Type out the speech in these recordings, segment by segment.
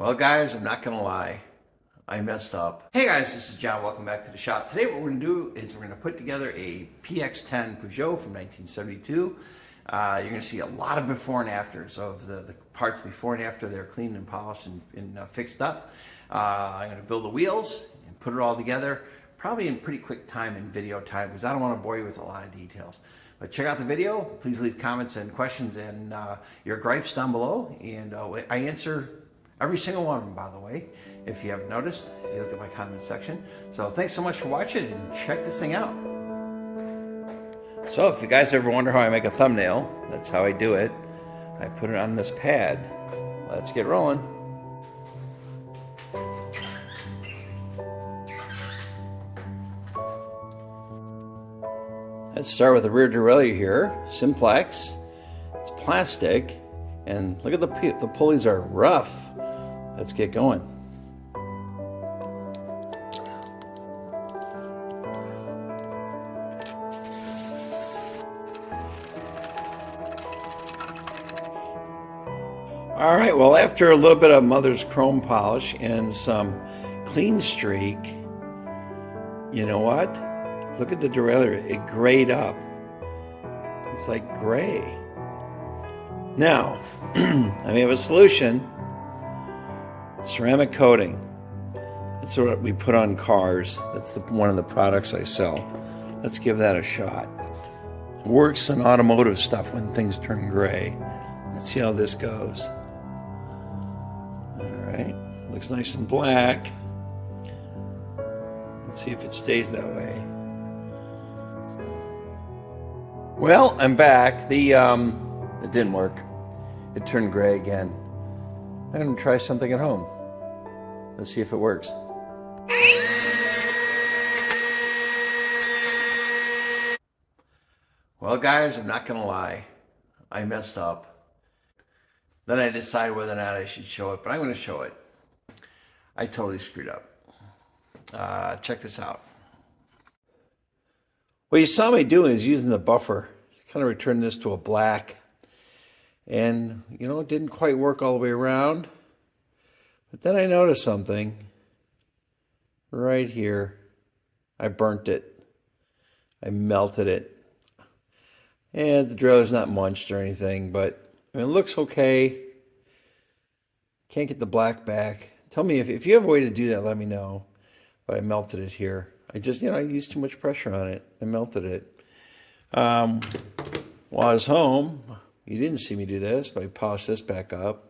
Well, guys, I'm not gonna lie, I messed up. Hey guys, this is John. Welcome back to the shop. Today what we're gonna do is we're gonna put together a PX10 Peugeot from 1972. You're gonna see a lot of before and afters of the parts before and after they're cleaned and polished and fixed up. I'm gonna build the wheels and put it all together, probably in pretty quick time in video time, because I don't want to bore you with a lot of details. But check out the video. Please leave comments and questions and your gripes down below, and I answer every single one of them, by the way, if you haven't noticed, if you look at my comment section. So thanks so much for watching, and check this thing out. So if you guys ever wonder how I make a thumbnail, that's how I do it. I put it on this pad. Let's get rolling. Let's start with the rear derailleur here, Simplex. It's plastic, and look at the pulleys are rough. Let's get going. All right, well, after a little bit of mother's chrome polish and some clean streak, you know what? Look at the derailleur, it grayed up. It's like gray. Now, I may have a solution. Ceramic coating. That's what we put on cars. That's one of the products I sell. Let's give that a shot. It works in automotive stuff when things turn gray. Let's see how this goes. All right, looks nice and black. Let's see if it stays that way. Well, I'm back. It didn't work. It turned gray again. I'm going to try something at home. Let's see if it works. Well, guys, I'm not going to lie. I messed up. Then I decided whether or not I should show it, but I'm going to show it. I totally screwed up. Check this out. What you saw me doing is using the buffer. Kind of return this to a black. And, you know, it didn't quite work all the way around. But then I noticed something right here. I burnt it. I melted it. And the derailleur's not munched or anything, but I mean, it looks okay. Can't get the black back. Tell me if you have a way to do that, let me know. But I melted it here. I just, I used too much pressure on it. I melted it. While I was home, you didn't see me do this, but I polished this back up.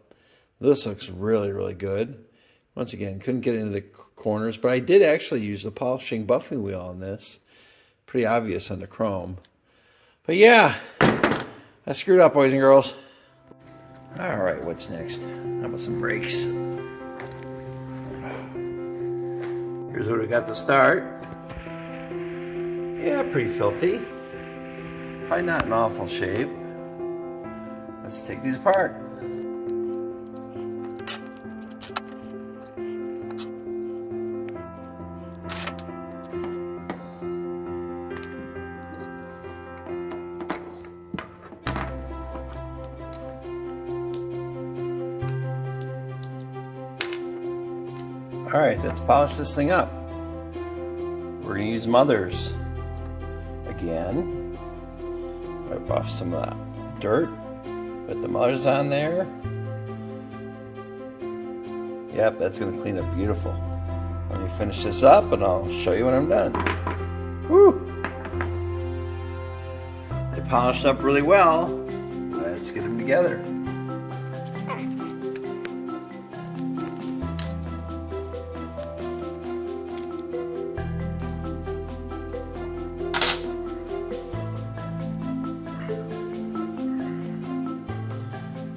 This looks really, really good. Once again, couldn't get into the corners, but I did actually use the polishing buffing wheel on this. Pretty obvious on the chrome. But yeah, I screwed up, boys and girls. All right, what's next? How about some brakes? Here's what we got to start. Yeah, pretty filthy. Probably not in awful shape. Let's take these apart. All right, let's polish this thing up. We're gonna use Mother's again. Wipe off some of that dirt. Put the Mother's on there. Yep, that's gonna clean up beautiful. Let me finish this up and I'll show you when I'm done. Woo! They polished up really well. Let's get them together.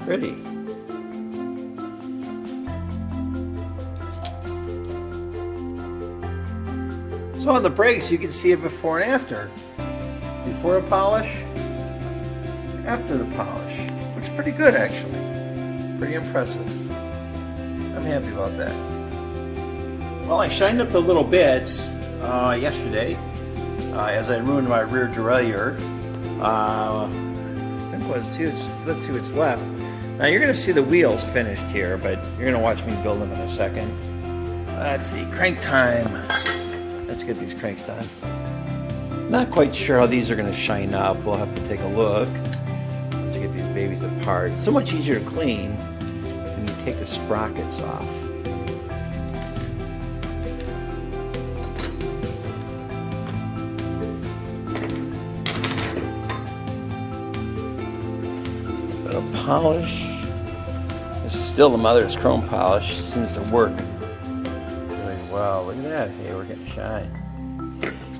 Ready. So on the brakes, you can see it before and after. Before the polish, after the polish. Looks pretty good, actually. Pretty impressive. I'm happy about that. Well, I shined up the little bits yesterday as I ruined my rear derailleur. Let's see what's left. Now you're going to see the wheels finished here, but you're going to watch me build them in a second. Let's see, crank time. Let's get these cranks done. Not quite sure how these are going to shine up. We'll have to take a look. Let's get these babies apart. It's so much easier to clean when you take the sprockets off. Bit of polish. This is still the mother's chrome polish. It seems to work really well. Look at that. Hey, we're getting shine.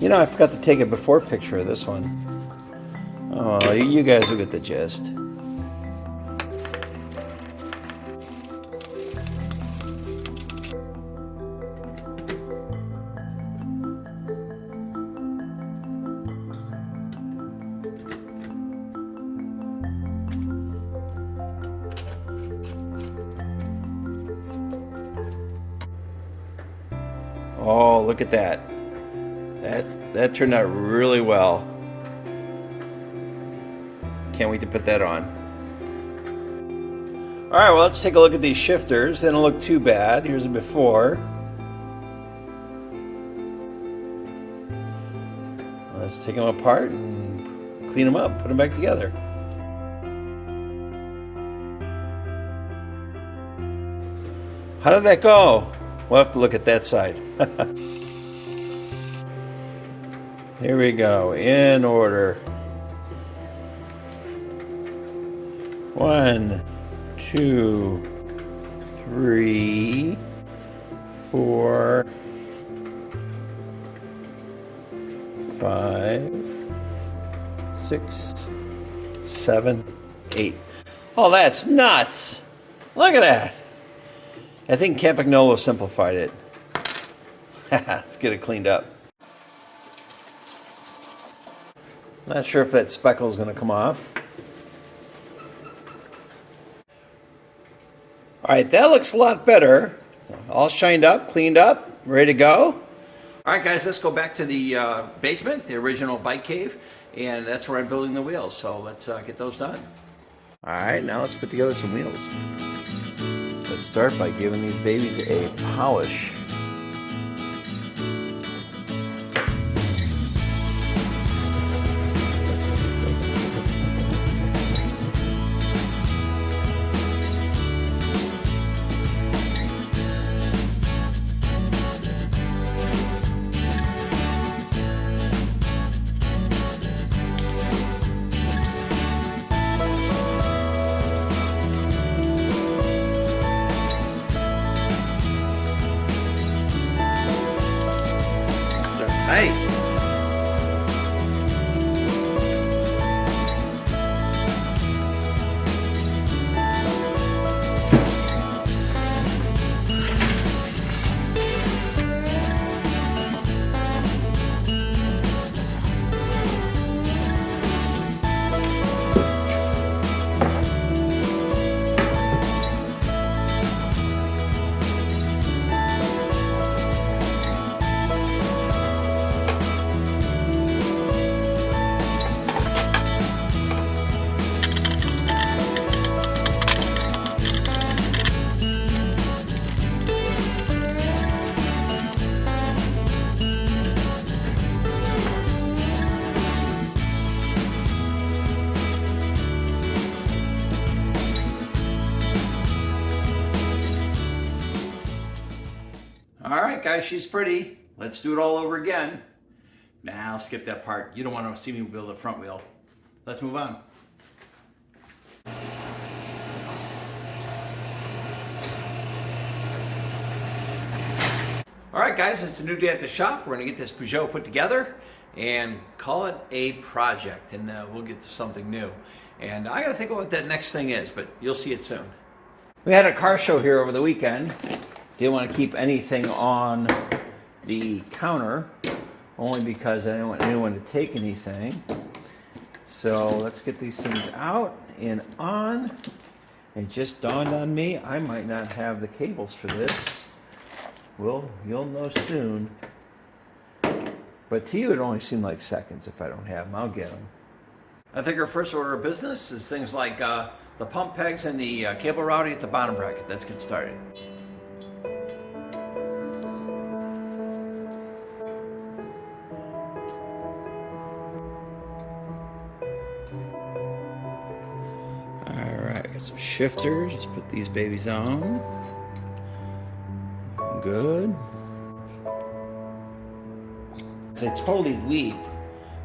You know, I forgot to take a before picture of this one. Oh, you guys will get the gist. Oh, look at that. That turned out really well. Can't wait to put that on. All right, well, let's take a look at these shifters. They don't look too bad. Here's a before. Let's take them apart and clean them up, put them back together. How did that go? We'll have to look at that side. Here we go, in order. 1, 2, 3, 4, 5, 6, 7, 8. Oh, that's nuts! Look at that! I think Campagnolo simplified it. Let's get it cleaned up. Not sure if that speckle is going to come off. All right, that looks a lot better. All shined up, cleaned up, ready to go. All right, guys, let's go back to the basement, the original bike cave, and that's where I'm building the wheels. So let's get those done. All right, now let's put together some wheels. Let's start by giving these babies a polish. Hey! All right, guys, she's pretty. Let's do it all over again. Nah, I'll skip that part. You don't want to see me build a front wheel. Let's move on. All right, guys, it's a new day at the shop. We're going to get this Peugeot put together and call it a project, and we'll get to something new. And I got to think of what that next thing is, but you'll see it soon. We had a car show here over the weekend. Didn't want to keep anything on the counter, only because I didn't want anyone to take anything. So let's get these things out and on. It just dawned on me, I might not have the cables for this. Well, you'll know soon. But to you, it only seemed like seconds if I don't have them. I'll get them. I think our first order of business is things like the pump pegs and the cable routing at the bottom bracket. Let's get started. Alright, got some shifters. Let's put these babies on. Good. I totally weep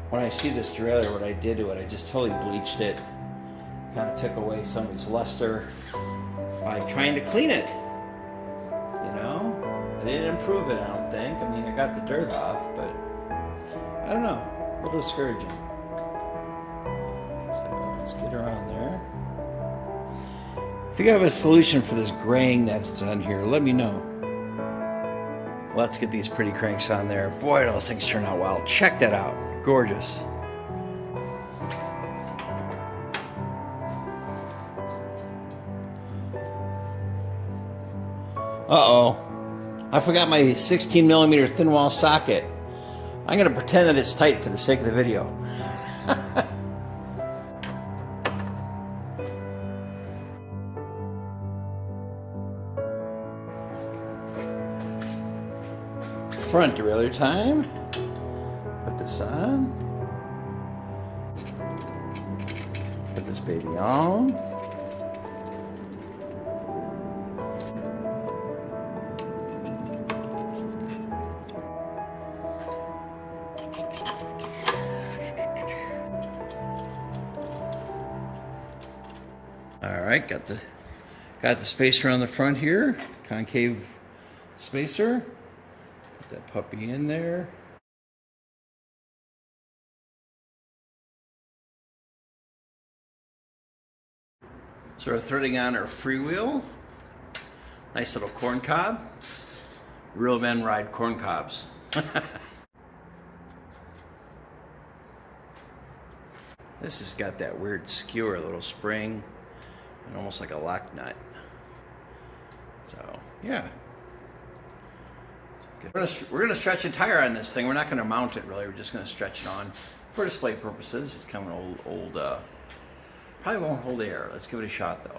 when I see this derailleur. What I did to it, I just totally bleached it. Kind of took away some of its luster by trying to clean it. You know, I didn't improve it, I don't think. I mean, I got the dirt off, but I don't know, a little discouraging. So let's get around there. If you have a solution for this graying that's on here, let me know. Let's get these pretty cranks on there. Boy, those things turn out well. Check that out. Gorgeous. Uh-oh. I forgot my 16mm thin wall socket. I'm going to pretend that it's tight for the sake of the video. Front derailleur time. Put this on. Put this baby on. All right, got the spacer on the front here, concave spacer. Put that puppy in there. So we're threading on our freewheel. Nice little corn cob. Real men ride corn cobs. This has got that weird skewer, little spring, and almost like a lock nut. So, yeah. We're gonna stretch a tire on this thing. We're not gonna mount it really. We're just gonna stretch it on for display purposes. It's kind of an old, probably won't hold air. Let's give it a shot though.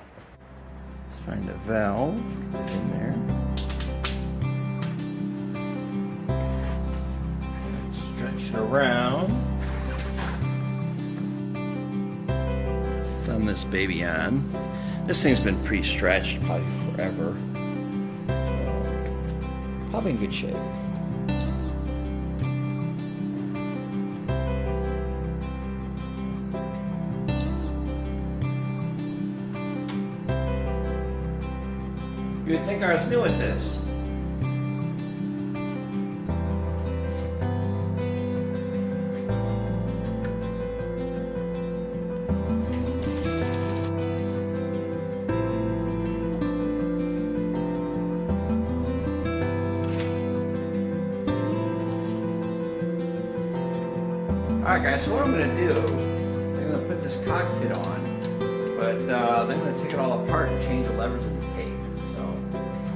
Let's find a valve, put it in there. Let's stretch it around. Thumb this baby on. This thing's been pre-stretched probably forever. Probably in good shape. You would think I was new at this. Alright guys, so what I'm going to do, I'm going to put this cockpit on, but then I'm going to take it all apart and change the levers and the tape. So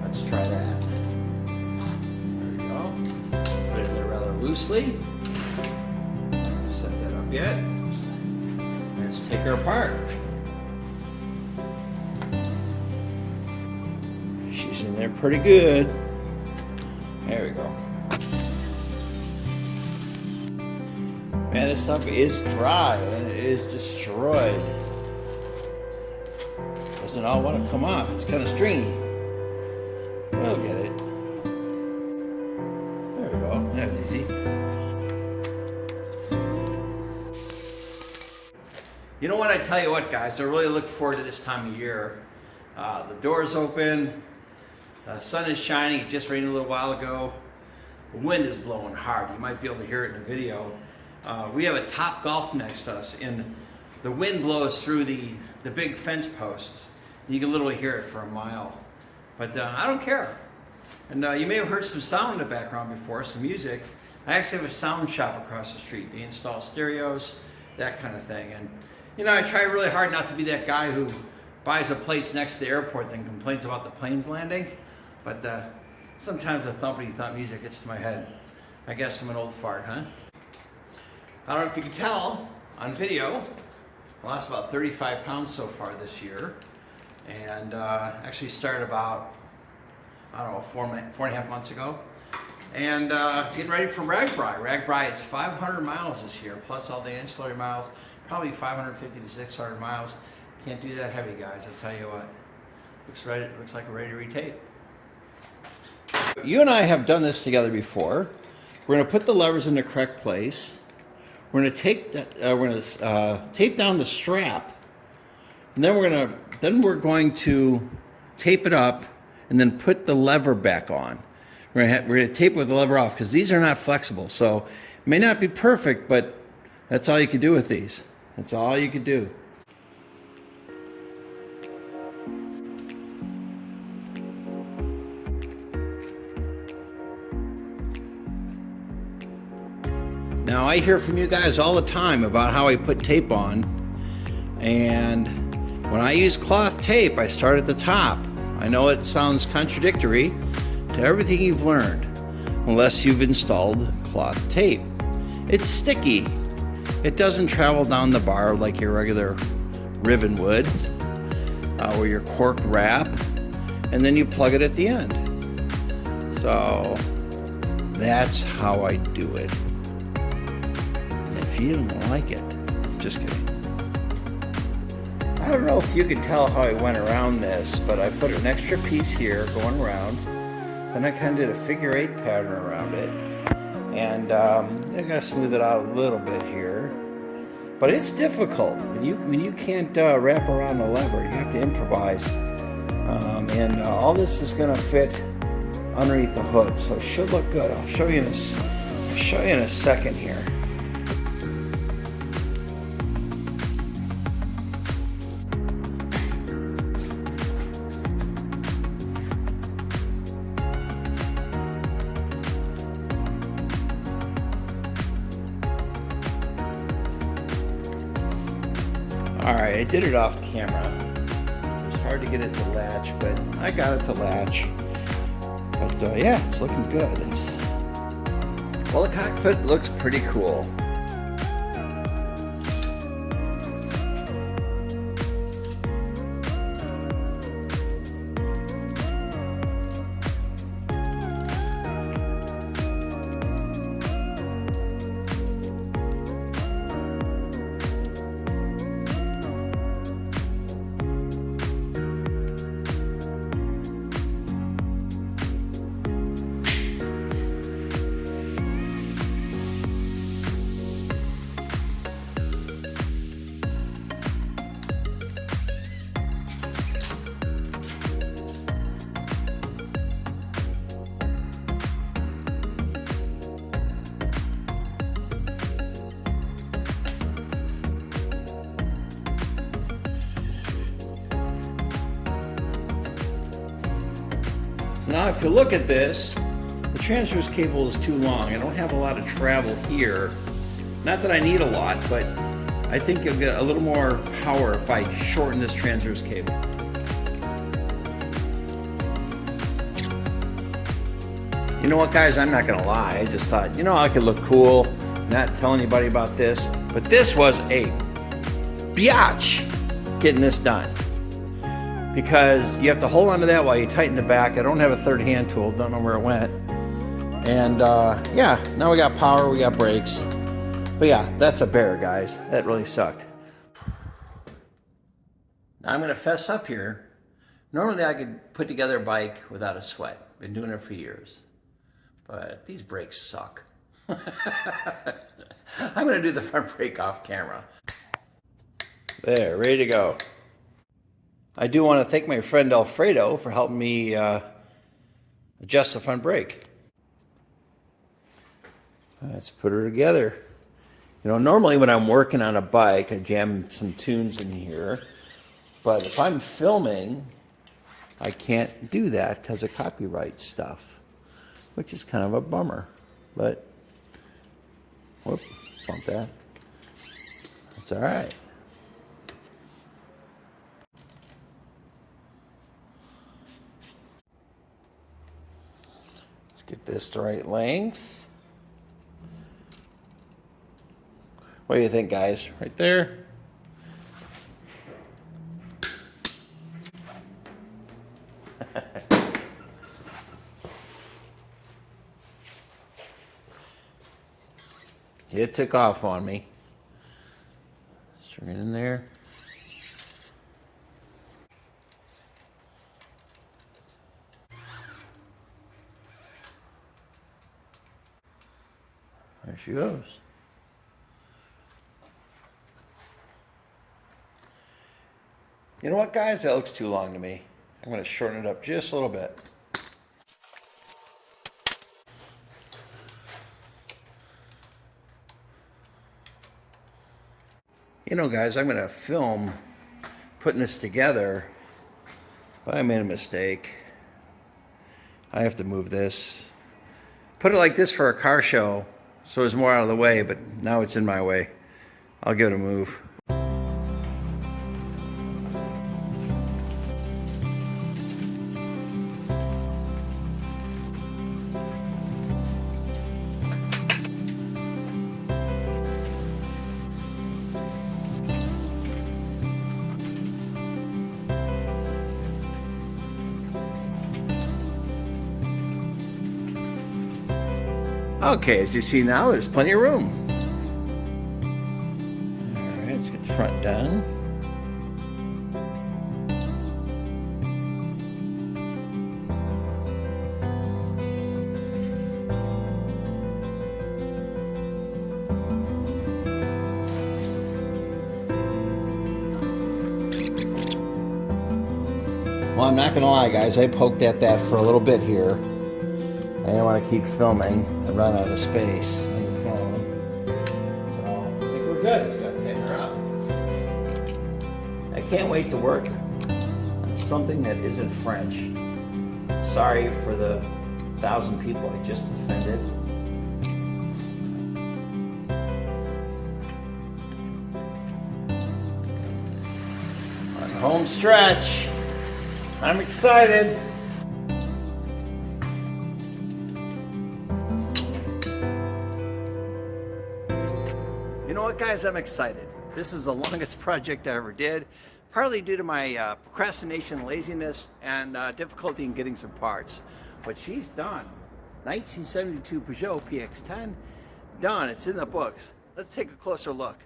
let's try that. There we go. Put it in there rather loosely. Set that up yet. Let's take her apart. She's in there pretty good. There we go. Man, this stuff is dry and it is destroyed. Doesn't all want to come off. It's kind of stringy. We'll get it. There we go. That was easy. You know what? I tell you what, guys. I really look forward to this time of year. The door's open. The sun is shining. It just rained a little while ago. The wind is blowing hard. You might be able to hear it in the video. We have a Top Golf next to us, and the wind blows through the big fence posts. You can literally hear it for a mile. But I don't care. And you may have heard some sound in the background before, some music. I actually have a sound shop across the street. They install stereos, that kind of thing. And you know, I try really hard not to be that guy who buys a place next to the airport and complains about the planes landing. But sometimes the thumpity thump music gets to my head. I guess I'm an old fart, huh? I don't know if you can tell on video, Lost about 35 pounds so far this year, and actually started about, I don't know, 4.5 months ago. And getting ready for RAGBRAI. RAGBRAI is 500 miles this year, plus all the ancillary miles, probably 550 to 600 miles. Can't do that heavy, guys, I'll tell you what. Looks like we're ready to retape. You and I have done this together before. We're going to put the levers in the correct place. We're going to tape down the strap, and then we're going to tape it up, and then put the lever back on. We're going to tape with the lever off because these are not flexible. So it may not be perfect, but that's all you can do with these. That's all you can do. Now I hear from you guys all the time about how I put tape on, and when I use cloth tape, I start at the top. I know it sounds contradictory to everything you've learned, unless you've installed cloth tape. It's sticky. It doesn't travel down the bar like your regular ribbon would, or your cork wrap, and then you plug it at the end. So that's how I do it. If you don't like it, just kidding. I don't know if you can tell how I went around this, but I put an extra piece here going around, and I kind of did a figure 8 pattern around it, and I'm gonna smooth it out a little bit here. But it's difficult when you can't wrap around the lever. You have to improvise, and all this is gonna fit underneath the hood, so it should look good. I'll show you in a second here. Alright, I did it off camera. It was hard to get it to latch, but I got it to latch. But yeah, it's looking good. Well, the cockpit looks pretty cool. Now if you look at this, the transverse cable is too long. I don't have a lot of travel here. Not that I need a lot, but I think you'll get a little more power if I shorten this transverse cable. You know what, guys, I'm not gonna lie. I just thought, I could look cool, not tell anybody about this, but this was a biatch getting this done. Because you have to hold on to that while you tighten the back. I don't have a third hand tool, don't know where it went. And yeah, now we got power, we got brakes. But yeah, that's a bear, guys. That really sucked. Now I'm gonna fess up here. Normally I could put together a bike without a sweat. Been doing it for years. But these brakes suck. I'm gonna do the front brake off camera. There, ready to go. I do want to thank my friend Alfredo for helping me adjust the front brake. Let's put her together. Normally when I'm working on a bike, I jam some tunes in here. But if I'm filming, I can't do that because of copyright stuff, which is kind of a bummer. But, whoop, bump that. That's all right. Get this the right length. What do you think, guys? Right there? It took off on me. String it in there. There she goes. You know what, guys? That looks too long to me. I'm going to shorten it up just a little bit. You know, guys, I'm going to film putting this together, but I made a mistake. I have to move this. Put it like this for a car show, so it's more out of the way, but now it's in my way. I'll give it a move. Okay, as you see now, there's plenty of room. All right, let's get the front done. Well, I'm not gonna lie, guys, I poked at that for a little bit here. I didn't want to keep filming and run out of space on the phone. So I think we're good. It's going to tighten her up. I can't wait to work on something that isn't French. Sorry for the 1,000 people I just offended. On the home stretch. I'm excited. You know what, guys? I'm excited. This is the longest project I ever did, partly due to my procrastination, laziness, and difficulty in getting some parts. But she's done. 1972 Peugeot PX10, done. It's in the books. Let's take a closer look.